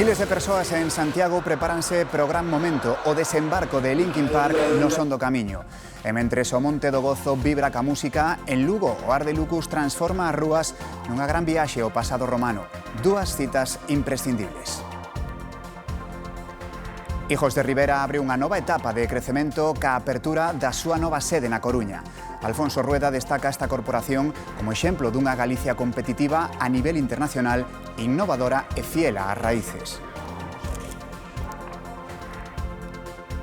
Miles de persoas en Santiago prepáranse para o gran momento, o desembarco de Linkin Park no son do camiño. E mentres o Monte do Gozo vibra ca música, en Lugo o Ar de Lucus transforma as rúas nunha gran viaxe ao pasado romano. Dúas citas imprescindibles. Hijos de Rivera abre unha nova etapa de crecemento ca apertura da súa nova sede na Coruña. Alfonso Rueda destaca esta corporación como exemplo dunha Galicia competitiva a nivel internacional, innovadora e fiel ás raíces.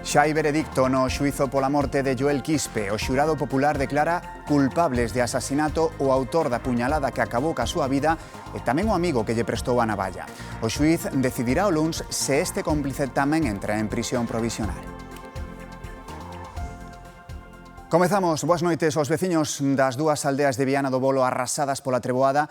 Xa hai veredicto no xuízo pola morte de Joel Quispe. O xurado popular declara culpables de asasinato o autor da puñalada que acabou ca súa vida e tamén o amigo que lle prestou a navalla. O xuíz decidirá o luns se este cómplice tamén entra en prisión provisional. Comezamos. Boas noites. Os veciños das dúas aldeas de Viana do Bolo arrasadas pola treboada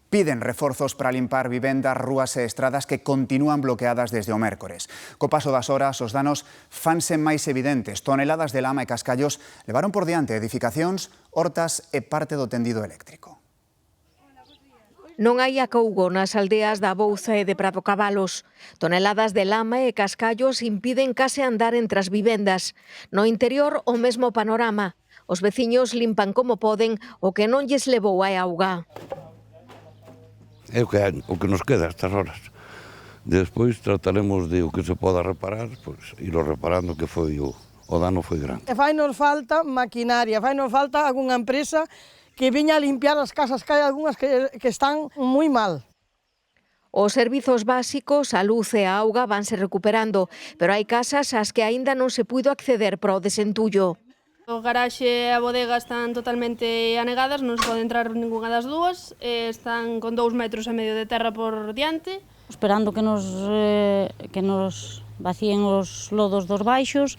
piden reforzos para limpar vivendas, rúas e estradas que continúan bloqueadas desde o mércores. Co paso das horas, os danos fanse máis evidentes. Toneladas de lama e cascallos levaron por diante edificacións, hortas e parte do tendido eléctrico. Non hai acougo nas aldeas da Bouza e de Prado Cabalos. Toneladas de lama e cascallos impiden case andar entre as vivendas. No interior, o mesmo panorama. Os veciños limpan como poden o que non lles levou a auga. É o que nos queda a estas horas. Despois trataremos de o que se poda reparar, pois irlo reparando, que foi o dano foi grande. Fai nos falta maquinaria, fai nos falta algunha empresa que viña a limpiar as casas, que hai algunhas que están moi mal. Os servizos básicos, a luz e a auga vanse recuperando, pero hai casas ás que aínda non se puido acceder para o desentullo. O garaxe e a bodega están totalmente anegadas, non se pode entrar ningunha das dúas, están con 2,5 metros de terra por diante. Esperando que nos vacíen os lodos dos baixos,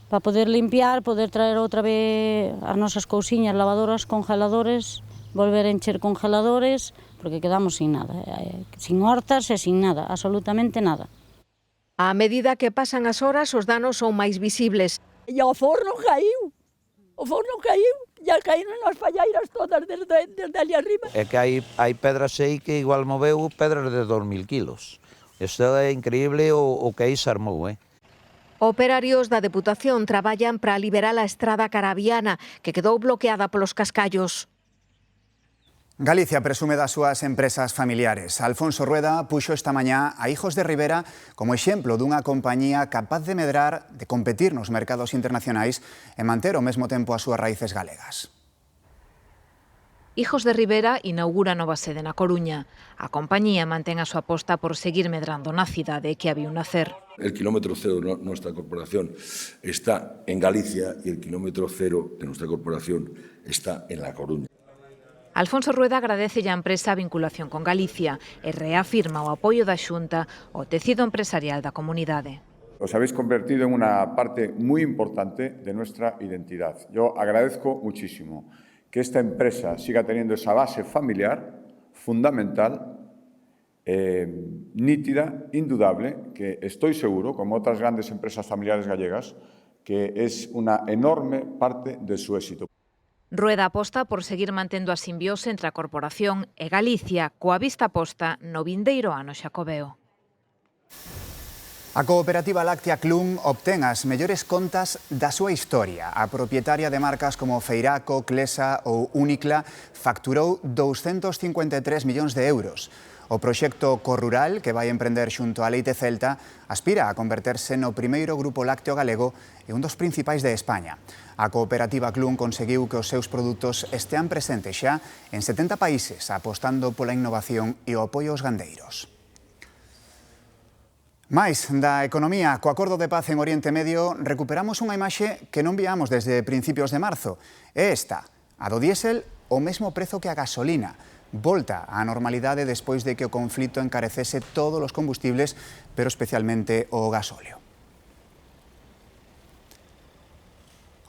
para poder limpiar, poder traer outra vez as nosas cousiñas, lavadoras, congeladores, volver a encher congeladores, porque quedamos sin nada, sin hortas e sin nada, absolutamente nada. A medida que pasan as horas, os danos son máis visibles. E o forno caiu, ya caíron as palleiras todas desde ali arriba. É que hai pedras aí que igual moveu pedras de 2.000 kilos. Isto é increíble o que aí se armou, Operarios da Deputación traballan para liberar a estrada carabiana, que quedou bloqueada polos cascallos. Galicia presume das súas empresas familiares. Alfonso Rueda puxo esta mañá a Hijos de Rivera como exemplo dunha compañía capaz de medrar, de competir nos mercados internacionais e manter ao mesmo tempo as súas raíces galegas. Hijos de Rivera inaugura nova sede na Coruña. A compañía mantén a súa aposta por seguir medrando na cidade que a viu nacer. El kilómetro cero de nuestra corporación está en Galicia y el kilómetro cero de nuestra corporación está en La Coruña. Alfonso Rueda agradece a empresa a vinculación con Galicia e reafirma o apoio da Xunta ao tecido empresarial da comunidade. Os habéis convertido en una parte muy importante de nuestra identidad. Yo agradezco muchísimo que esta empresa siga teniendo esa base familiar fundamental, nítida, indudable, que estoy seguro, como otras grandes empresas familiares gallegas, que es una enorme parte de su éxito. Rueda aposta por seguir mantendo a simbiose entre a corporación e Galicia, coa vista posta no vindeiro ano xacobeo. A cooperativa láctea Clun obtén as mellores contas da súa historia. A propietaria de marcas como Feiraco, Clesa ou Unicla facturou 253 millóns de euros. O proxecto Corrural, que vai emprender xunto a Leite Celta, aspira a converterse no primeiro grupo lácteo galego e un dos principais de España. A cooperativa Clun conseguiu que os seus produtos estean presentes xa en 70 países, apostando pola innovación e o apoio aos gandeiros. Mais da economía, co acordo de paz en Oriente Medio, recuperamos unha imaxe que non viamos desde principios de marzo. É esta, a do diésel, o mesmo prezo que a gasolina. Volta á normalidade despois de que o conflito encarecese todos os combustibles, pero especialmente o gasóleo.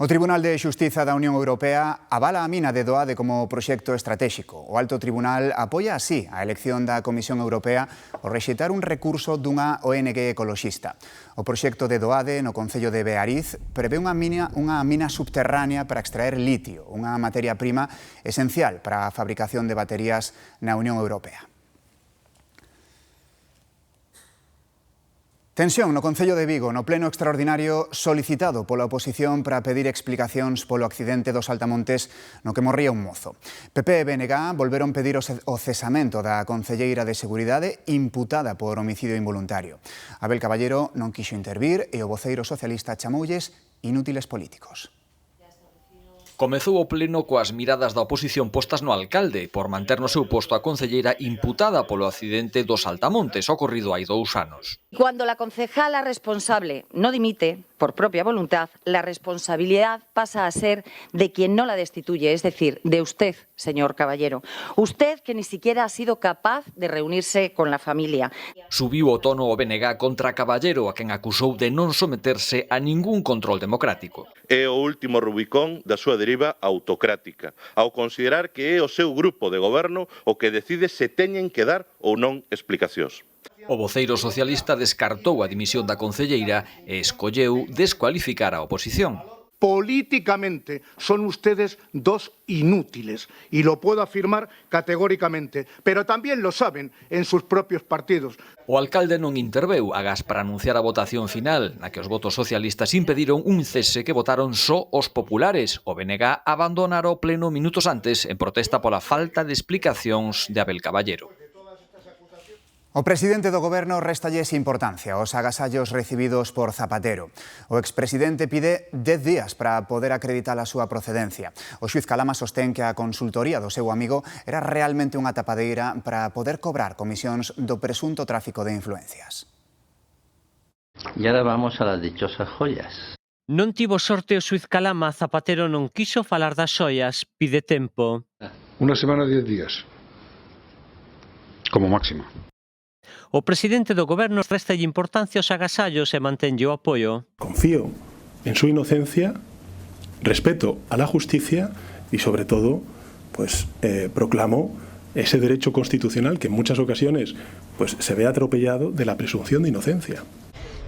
O Tribunal de Xustiza da Unión Europea avala a mina de Doade como proxecto estratéxico. O Alto Tribunal apoia así a elección da Comisión Europea ao rexeitar un recurso dunha ONG ecoloxista. O proxecto de Doade no concello de Beariz prevé unha mina subterránea para extraer litio, unha materia prima esencial para a fabricación de baterías na Unión Europea. Tensión no Concello de Vigo no pleno extraordinario solicitado pola oposición para pedir explicacións polo accidente dos Saltamontes no que morría un mozo. PP e BNG volveron pedir o cesamento da concelleira de Seguridade imputada por homicidio involuntario. Abel Caballero non quixo intervir e o voceiro socialista chamoulles inútiles políticos. Comezou o pleno coas miradas da oposición postas no alcalde por manter no seu posto a concelleira imputada polo accidente dos Saltamontes ocorrido hai 2 anos. Cuando la concejala responsable no dimite por propia voluntad, la responsabilidad pasa a ser de quien no la destituye, es decir, de usted, señor Caballero. Usted que ni siquiera ha sido capaz de reunirse con la familia. Subiu o tono o BNG contra Caballero, a quen acusou de non someterse a ningún control democrático. É o último rubicón da súa deriva autocrática, ao considerar que é o seu grupo de goberno o que decide se teñen que dar ou non explicacións. O voceiro socialista descartou a dimisión da concelleira e escolleu descualificar a oposición. Políticamente son ustedes dos inútiles y lo puedo afirmar categóricamente, pero también lo saben en sus propios partidos. O alcalde non interveu agás para anunciar a votación final, na que os votos socialistas impediron un cese que votaron só os populares. O BNG abandonara o pleno minutos antes en protesta pola falta de explicacións de Abel Caballero. O presidente do Goberno restalles importancia aos agasallos recibidos por Zapatero. O expresidente pide 10 días para poder acreditar a súa procedencia. O xuiz Calama sostén que a consultoría do seu amigo era realmente unha tapadeira para poder cobrar comisións do presunto tráfico de influencias. E agora vamos a las dichosas joyas. Non tivo sorte o xuiz Calama, Zapatero non quiso falar das xoias, pide tempo. Unha semana, 10 días, como máximo. O presidente do Goberno réstalle importancia aos agasallos e mantenlle o apoio. Confío en su inocencia, respeto a la justicia y sobre todo proclamo ese derecho constitucional que en muchas ocasiones se ve atropellado de la presunción de inocencia.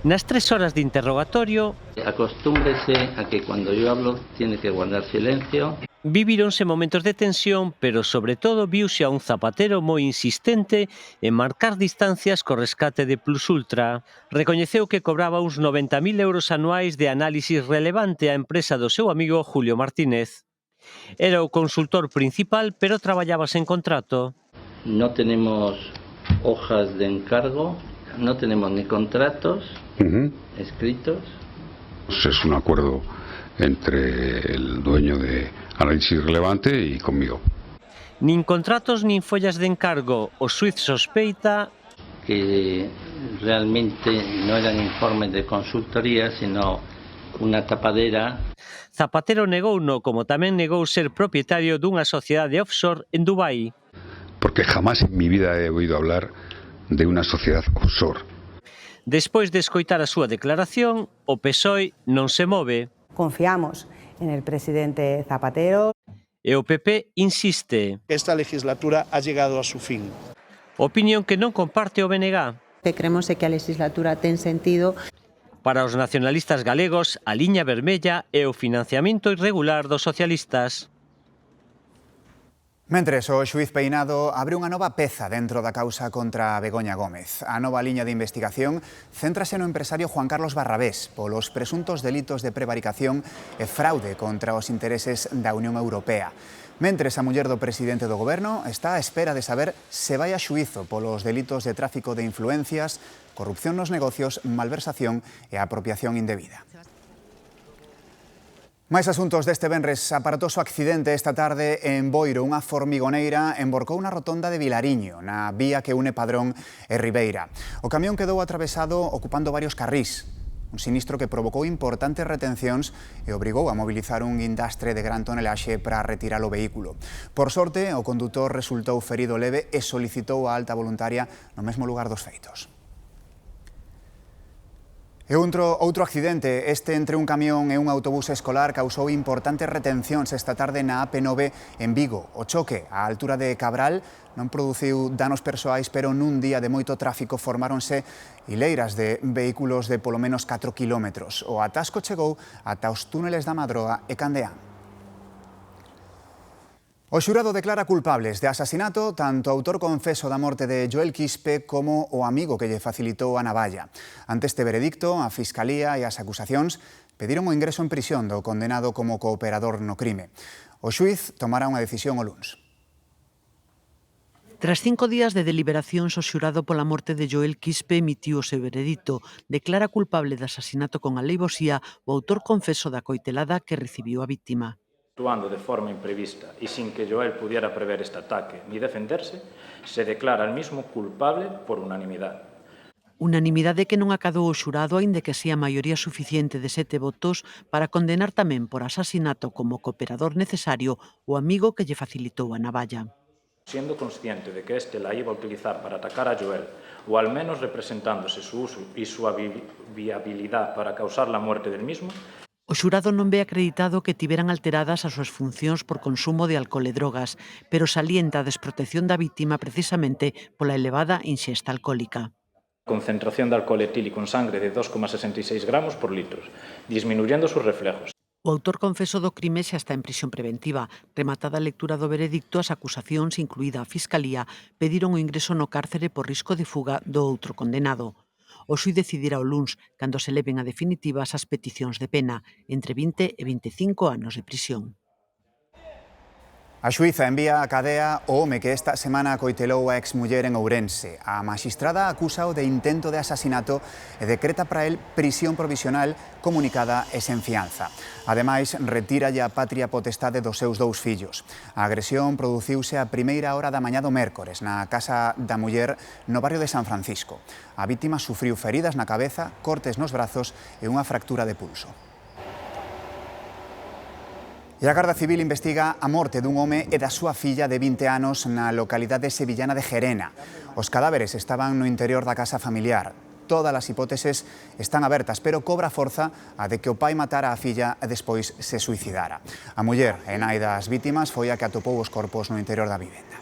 Nas 3 horas de interrogatorio, acostúmbrese a que cuando yo hablo tiene que guardar silencio. Vivíronse momentos de tensión, pero sobre todo viuse a un Zapatero moi insistente en marcar distancias co rescate de Plus Ultra. Recoñeceu que cobraba uns 90.000 euros anuais de análisis relevante á empresa do seu amigo Julio Martínez. Era o consultor principal, pero traballaba sen contrato. No tenemos hojas de encargo, no tenemos ni contratos escritos. Es un acuerdo entre el dueño de Análisis Relevante y conmigo. Nin contratos nin follas de encargo. O xuiz sospeita que realmente no eran informes de consultoría, sino unha tapadera. Zapatero negouno, como tamén negou ser propietario dunha sociedade offshore en Dubái. Porque jamás en mi vida he oído hablar de una sociedad offshore. Despois de escoitar a súa declaración, o PSOE non se move. Confiamos en el presidente Zapatero. E o PP insiste. Esta legislatura ha llegado a su fin. Opinión que non comparte o BNG. Que creemos que a legislatura ten sentido. Para os nacionalistas galegos, a liña vermella é o financiamento irregular dos socialistas. Mentres, o xuiz Peinado abre unha nova peza dentro da causa contra Begoña Gómez. A nova liña de investigación céntrase no empresario Juan Carlos Barrabés polos presuntos delitos de prevaricación e fraude contra os intereses da Unión Europea. Mentres, a muller do presidente do Goberno está á espera de saber se vai a xuízo polos delitos de tráfico de influencias, corrupción nos negocios, malversación e apropiación indebida. Máis asuntos deste venres. Aparatoso accidente esta tarde en Boiro. Unha formigoneira emborcou na rotonda de Vilariño, na vía que une Padrón e Ribeira. O camión quedou atravesado ocupando varios carrís. Un sinistro que provocou importantes retencións e obrigou a mobilizar un guindastre de gran tonelaxe para retirar o vehículo. Por sorte, o condutor resultou ferido leve e solicitou a alta voluntaria no mesmo lugar dos feitos. E outro accidente, este entre un camión e un autobús escolar, causou importantes retencións esta tarde na AP9 en Vigo. O choque á altura de Cabral non produciu danos persoais, pero nun día de moito tráfico formáronse hileiras de vehículos de polo menos 4 kilómetros. O atasco chegou ata os túneles da Madroa e Candeán. O xurado declara culpables de asasinato tanto o autor confeso da morte de Joel Quispe como o amigo que lle facilitou a navalla. Ante este veredicto, a Fiscalía e as acusacións pediron o ingreso en prisión do condenado como cooperador no crime. O xuiz tomará unha decisión o luns. Tras 5 días de deliberacións, o xurado pola morte de Joel Quispe emitiu o seu veredicto. Declara culpable de asasinato con alevosía o autor confeso da coitelada que recibiu a víctima. Actuando de forma imprevista y sin que Joel pudiera prever este ataque ni defenderse, se declara al mismo culpable por unanimidad. Unanimidade que non acadou o xurado, aínda que así a maioría suficiente de 7 votos para condenar tamén por asasinato como cooperador necesario o amigo que lle facilitou a navalla. Siendo consciente de que éste la iba a utilizar para atacar a Joel, o al menos representándose su uso y su viabilidad para causar la muerte del mismo, o xurado non ve acreditado que tiveran alteradas as súas funcións por consumo de alcohol e drogas, pero salienta a desprotección da víctima precisamente pola elevada inxesta alcohólica. Concentración de alcohol etílico en sangre de 2,66 gramos por litro, disminuyendo sus reflejos. O autor confeso do crime xa está en prisión preventiva. Rematada a lectura do veredicto, as acusacións, incluída a Fiscalía, pediron o ingreso no cárcere por risco de fuga do outro condenado. O xuiz decidirá o luns, cando se leven a definitivas as peticións de pena, entre 20 e 25 anos de prisión. A xuíza envía a cadea o home que esta semana coitelou a exmuller en Ourense. A maxistrada acúsao de intento de asasinato e decreta para el prisión provisional comunicada e sen fianza. Ademais, retíralle a patria potestade dos seus 2 fillos. A agresión produciuse a primeira hora da mañá do mércores na casa da muller no barrio de San Francisco. A vítima sufriu feridas na cabeza, cortes nos brazos e unha fractura de pulso. E a Garda Civil investiga a morte dun home e da súa filla de 20 anos na localidade sevillana de Gerena. Os cadáveres estaban no interior da casa familiar. Todas as hipóteses están abertas, pero cobra forza a de que o pai matara a filla e despois se suicidara. A muller e nai das vítimas foi a que atopou os corpos no interior da vivenda.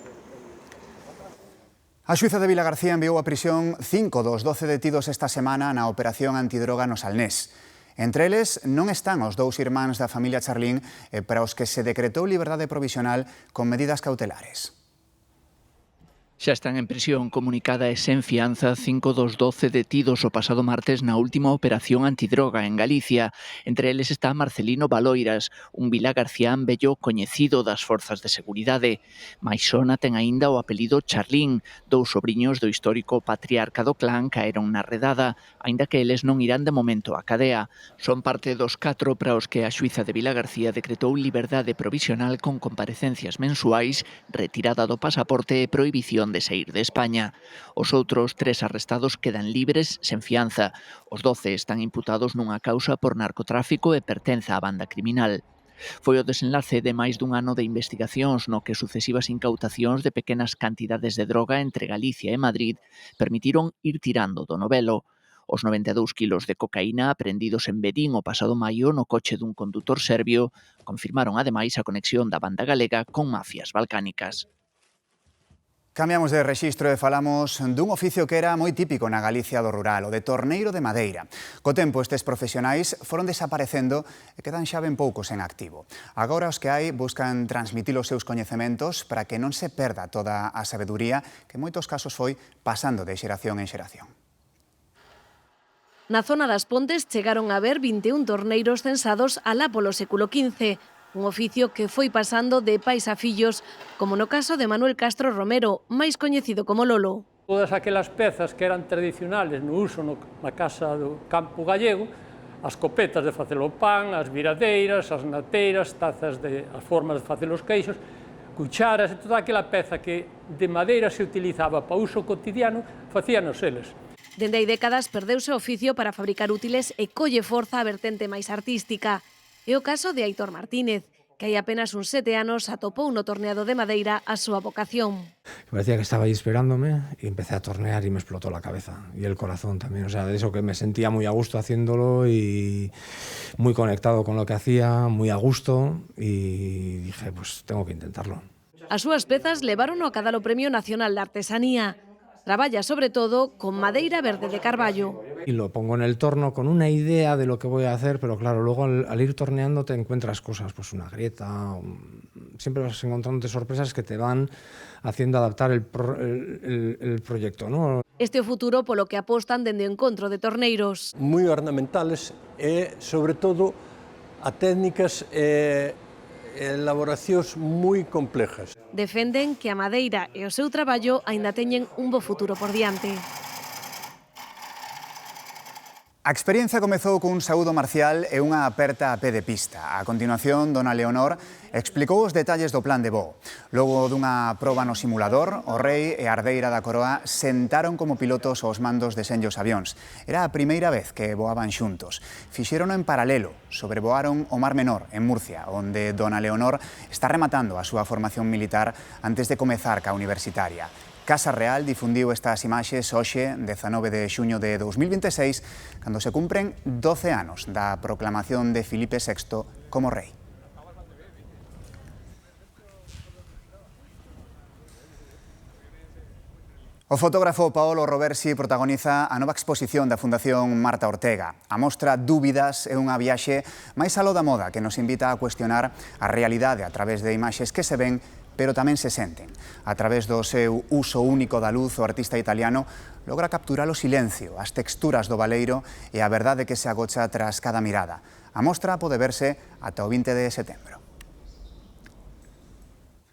A xuíza de Vilagarcía enviou a prisión 5 dos 12 detidos esta semana na operación antidroga no Salnés. Entre eles non están os 2 irmáns da familia Charlín para os que se decretou liberdade provisional con medidas cautelares. Xa están en prisión comunicada e sen fianza 5 dos 12 detidos o pasado martes na última operación antidroga en Galicia. Entre eles está Marcelino Baloiras, un vilagarcián vello coñecido das forzas de seguridade. Maisona ten aínda o apelido Charlín. 2 sobriños do histórico patriarca do clan caeron na redada, aínda que eles non irán de momento á cadea. Son parte dos 4 para os que a xuíza de Vilagarcía decretou liberdade provisional con comparecencias mensuais, retirada do pasaporte e prohibición de sair de España. Os outros 3 arrestados quedan libres sen fianza. Os 12 están imputados nunha causa por narcotráfico e pertenza á banda criminal. Foi o desenlace de máis dun ano de investigacións no que sucesivas incautacións de pequenas cantidades de droga entre Galicia e Madrid permitiron ir tirando do novelo. Os 92 kilos de cocaína aprendidos en Bedín o pasado maio no coche dun condutor serbio confirmaron ademais a conexión da banda galega con mafias balcánicas. Cambiamos de rexistro e falamos dun oficio que era moi típico na Galicia do rural, o de torneiro de madeira. Co tempo, estes profesionais foron desaparecendo e quedan xa ben poucos en activo. Agora os que hai buscan transmitir os seus coñecementos para que non se perda toda a sabeduría que en moitos casos foi pasando de xeración en xeración. Na zona das Pontes chegaron a ver 21 torneiros censados alá polo século XV. Un oficio que foi pasando de pais a fillos, como no caso de Manuel Castro Romero, máis coñecido como Lolo. Todas aquelas pezas que eran tradicionales no uso na casa do campo gallego, as copetas de facer o pan, as viradeiras, as nateiras, tazas as formas de facer os queixos, cucharas e toda aquela peza que de madeira se utilizaba para uso cotidiano, facíanos eles. Dende hai décadas perdeuse o oficio para fabricar útiles e colle forza a vertente máis artística. É o caso de Aitor Martínez, que hai apenas uns 7 anos atopou no torneado de madeira a súa vocación. Parecía que estaba aí esperándome y empecé a tornear y me explotó la cabeza y el corazón también. O sea, de eso que me sentía muy a gusto haciéndolo y muy conectado con lo que hacía, muy a gusto y dije, pues tengo que intentarlo. As súas pezas levaron ao Cadalo Premio Nacional de Artesanía. Traballa sobre todo con madeira verde de carballo. Y lo pongo en el torno con una idea de lo que voy a hacer, pero claro, luego al ir torneando te encuentras cosas, pues una grieta, siempre vas encontrándote sorpresas que te van haciendo adaptar el proyecto, ¿no? Este é o futuro polo que apostan dende o encontro de torneiros. Moi ornamentales e, sobre todo, a técnicas e elaboracións moi complexas. Defenden que a madeira e o seu traballo aínda teñen un bo futuro por diante. A experiencia comezou cun saúdo marcial e unha aperta a pé de pista. A continuación, dona Leonor explicou os detalles do plan de voo. Logo dunha proba no simulador, o rei e a herdeira da coroa sentaron como pilotos aos mandos de senllos avións. Era a primeira vez que voaban xuntos. Fixérono en paralelo, sobrevoaron o Mar Menor, en Murcia, onde dona Leonor está rematando a súa formación militar antes de comezar ca universitaria. Casa Real difundiu estas imaxes hoxe, 19 de xuño de 2026, cando se cumpren 12 anos da proclamación de Filipe VI como rei. O fotógrafo Paolo Roversi protagoniza a nova exposición da Fundación Marta Ortega. A mostra Dúbidas é unha viaxe máis aló da moda que nos invita a cuestionar a realidade a través de imaxes que se ven pero tamén se senten. A través do seu uso único da luz, o artista italiano logra capturar o silencio, as texturas do baleiro e a verdade que se agocha tras cada mirada. A mostra pode verse ata o 20 de setembro.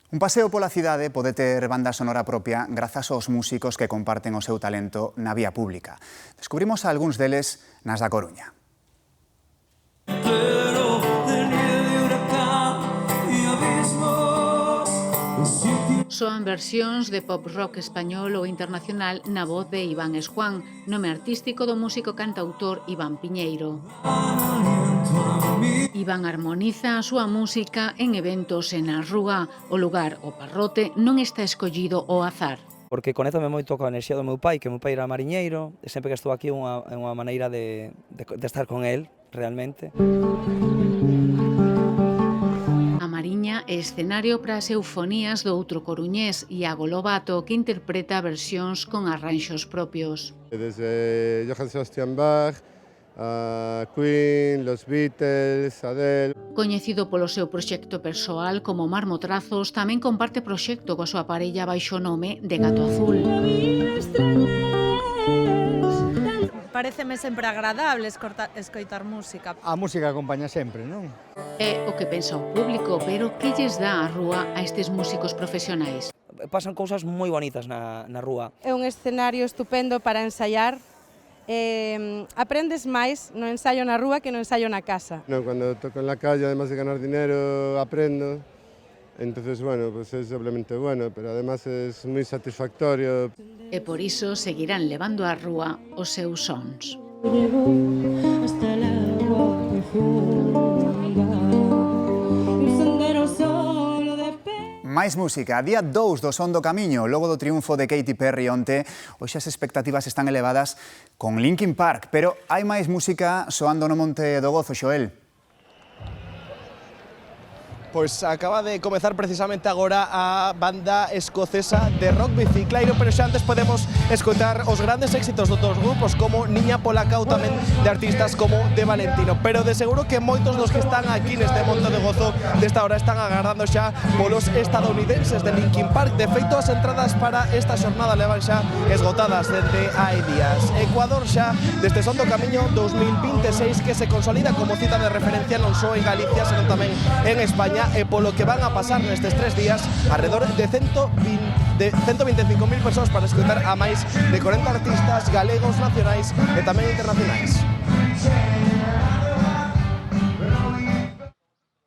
Un paseo pola cidade pode ter banda sonora propia grazas aos músicos que comparten o seu talento na vía pública. Descubrimos algúns deles nas da Coruña. Soan versións de pop rock español ou internacional na voz de Iván Esjuán, nome artístico do músico cantautor Iván Piñeiro. Iván armoniza a súa música en eventos e na rúa. O lugar, o Parrote, non está escollido ao azar. Porque conéctome moito coa enerxía do meu pai, que o meu pai era mariñeiro, e sempre que estou aquí é unha maneira de estar con el, realmente. A Mariña é escenario para as eufonías do outro coruñés, Iago Lobato, que interpreta versións con arranxos propios. Desde Johann Sebastian Bach, a Queen, los Beatles, Adele. Coñecido polo seu proxecto persoal como Marmotrazos, tamén comparte proxecto coa súa parella baixo o nome de Gato Azul. Paréceme sempre agradable escoitar música. A música acompaña sempre, non? É o que pensa o público, pero que lles dá a rúa a estes músicos profesionais? Pasan cousas moi bonitas na rúa. É un escenario estupendo para ensaiar. Aprendes máis no ensaio na rúa que no ensaio na casa. Cando toco en la calle, además de ganar dinero, aprendo. Entonces, bueno, pues es doblemente bueno, pero además es muy satisfactorio. E por iso seguirán levando á rúa os seus sons. Máis música. Día 2 do Son do Camiño. Logo do triunfo de Katy Perry onte, hoxe as expectativas están elevadas con Linkin Park, pero hai máis música soando no Monte do Gozo, Xoel. Pois acaba de comezar precisamente agora a banda escocesa de rock bicicleiro, pero xa antes podemos escoitar os grandes éxitos de outros grupos como Niña Polaka ou tamén de artistas como De Valentino, pero de seguro que moitos dos que están aquí neste Monte de Gozo desta hora están agardando xa polos estadounidenses de Linkin Park. De feito, as entradas para esta xornada levan xa esgotadas dende hai días. Ecuador xa deste Son do Camiño 2026 que se consolida como cita de referencia non só en Galicia, senón tamén en España, e polo que van a pasar nestes 3 días alrededor de 125.000 persoas para escoitar a máis de 40 artistas galegos, nacionais e tamén internacionais.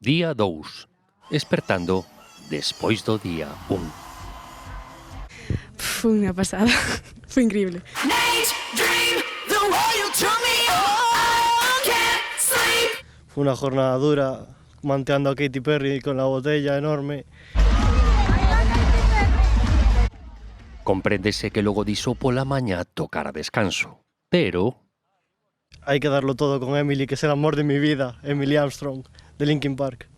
Día 2. Espertando despois do día 1. Foi unha pasada. Foi increíble. Fue una jornada dura, manteando a Katy Perry con la botella enorme. Compréndese que logo diso pola mañá tocara descanso, pero... Hay que darlo todo con Emily, que es el amor de mi vida, Emily Armstrong, de Linkin Park.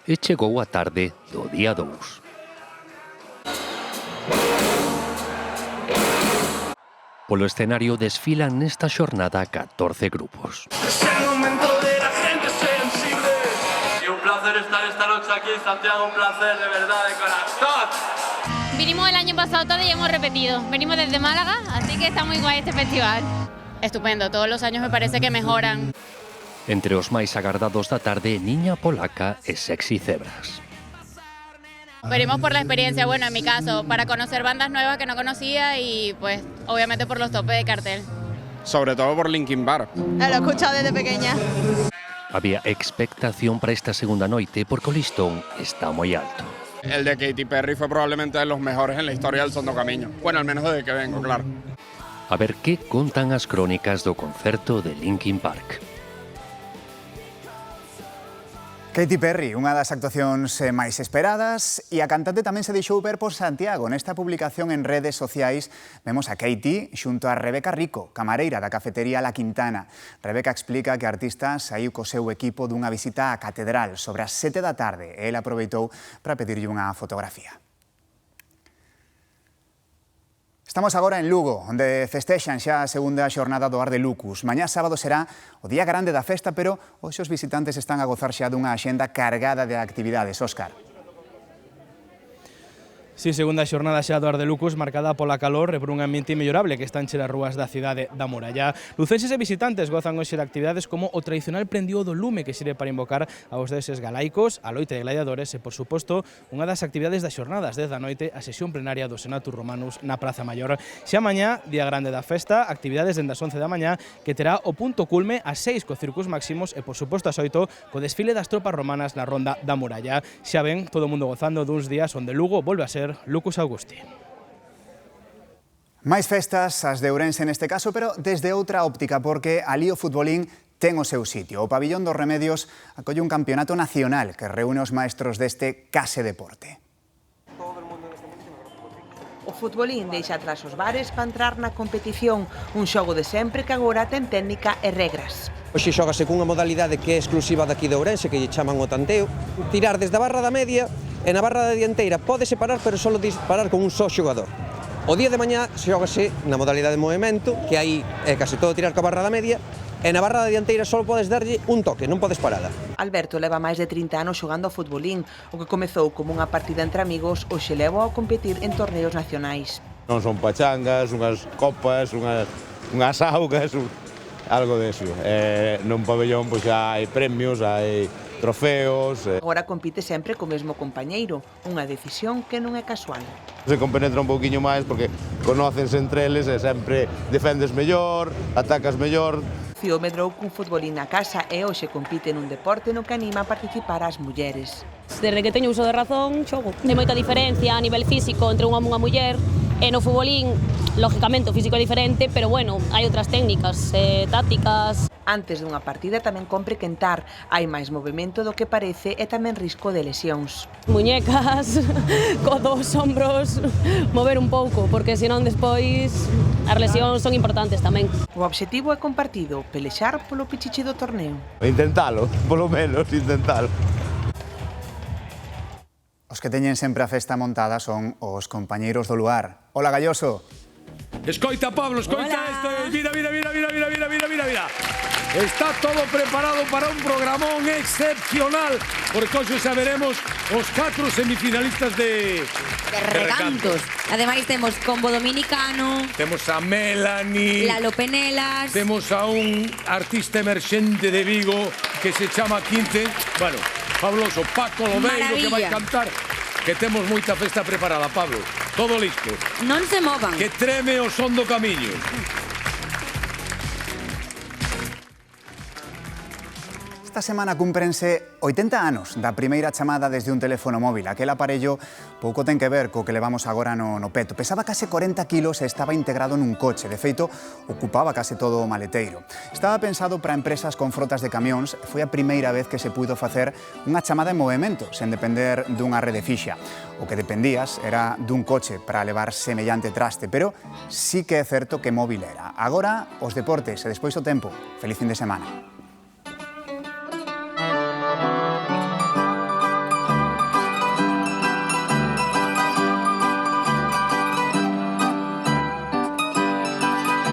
E chegou a tarde do día 2. Polo escenario desfilan nesta xornada 14 grupos. Un placer estar esta noche aquí en Santiago, un placer de verdad, de corazón. Vinimos el año pasado todo y hemos repetido. Venimos desde Málaga, así que está muy guay este festival. Estupendo, todos los años me parece que mejoran. Entre os máis agardados da tarde, Niña Polaca e Sexy Zebras. Venimos por la experiencia, bueno, en mi caso, para conocer bandas nuevas que no conocía y pues obviamente por los topes de cartel. Sobre todo por Linkin Park. Lo he escuchado desde pequeña. Había expectación para esta segunda noite porque o listón está moi alto. El de Katy Perry fue probablemente de los mejores en la historia del Son do Camiño. Bueno, al menos desde que vengo, claro. A ver que contan as crónicas do concerto de Linkin Park. Katy Perry, unha das actuacións máis esperadas, e a cantante tamén se deixou ver por Santiago. Nesta publicación en redes sociais vemos a Katy xunto a Rebeca Rico, camareira da cafetería La Quintana. Rebeca explica que a artista saiu co seu equipo dunha visita á catedral sobre as 7 da tarde e el aproveitou para pedirlle unha fotografía. Estamos agora en Lugo, onde festexan xa a segunda xornada do Ar de Lucus. Mañá sábado será o día grande da festa, pero hoxe os visitantes están a gozar xa dunha axenda cargada de actividades. Óscar. Si, segunda xornada xa do Ar de Lucus, marcada pola calor e por un ambiente mellorable que está encher as rúas da cidade da Muralla. Lucenses e visitantes gozan hoxe de actividades como o tradicional prendío do lume, que sirve para invocar aos deuses galaicos, a loita de gladiadores e, por suposto, unha das actividades das xornadas, desde a noite, a sesión plenaria do Senatus Romanus na Praza Maior. Xa mañá, día grande da festa, actividades dende as 11 da mañá, que terá o punto culme a 6 co Circus Máximos e, por suposto, a 8 co desfile das tropas romanas na Ronda da Muralla. Xa ven, todo o mundo gozando duns días onde Lugo volve a ser Lucus Augusti. Máis festas, as de Ourense neste caso, pero desde outra óptica, porque alí o futbolín ten o seu sitio. O Pabillón dos Remedios acolle un campeonato nacional que reúne os maestros deste case deporte. O futbolín deixa atrás os bares para entrar na competición, un xogo de sempre que agora ten técnica e regras. Hoxe xógase cunha modalidade que é exclusiva daqui de Ourense, que lle chaman o tanteo, tirar desde a barra da media e na barra da dianteira pode separar, pero só disparar con un só xogador. O día de mañá xógase na modalidade de movimento, que aí é case todo tirar coa barra da media, e na barra da dianteira só podes darlle un toque, non podes parada. Alberto leva máis de 30 anos xogando ao futbolín, o que comezou como unha partida entre amigos, hoxe leva a competir en torneos nacionais. Non son pachangas, unhas copas, unhas augas, algo deso. Nun pabellón pois xa hai premios, hai trofeos. Agora compite sempre co mesmo compañeiro, unha decisión que non é casual. Se compenetra un pouquiño máis porque conócense entre eles e sempre defendes mellor, atacas mellor. Cío medrou cun futbolín na casa e hoxe compite nun deporte no que anima a participar as mulleres. Desde que teño uso de razón, xogo. Hai moita diferencia a nivel físico entre un home e unha muller, e no futbolín, lógicamente, o físico é diferente, pero bueno, hai outras técnicas, tácticas. Antes dunha partida tamén compre quentar, hai máis movimento do que parece e tamén risco de lesións. Muñecas, codos, ombros, mover un pouco, porque senón despois as lesións son importantes tamén. O obxectivo é compartido, pelexar polo pichichi do torneo. Intentalo, polo menos, intentalo. Os que teñen sempre a festa montada son os compañeiros do lugar. Hola, Galloso. Escoita, Pablo, escoita esto. Mira. Está todo preparado para un programón excepcional, porque hoxe saberemos os 4 semifinalistas de Recantos. Ademais temos combo dominicano, temos a Melanie, Lalo Penelas, temos a un artista emerxente de Vigo que se chama 15, bueno, fabuloso, Paco Lobeiro, que vai cantar, que temos moita festa preparada, Pablo. Todo listo. Non se movan. Que treme o Son do Camiño. Esta semana cúmprense 80 anos da primeira chamada desde un teléfono móvil. Aquel aparello pouco ten que ver co que levamos agora no peto. Pesaba case 40 kilos e estaba integrado nun coche. De feito, ocupaba case todo o maleteiro. Estaba pensado para empresas con frotas de camións. Foi a primeira vez que se puido facer unha chamada en movimento, sen depender dunha rede fixa. O que dependías era dun coche para levar semellante traste, pero sí que é certo que móvil era. Agora, os deportes e despois o tempo. Feliz fin de semana.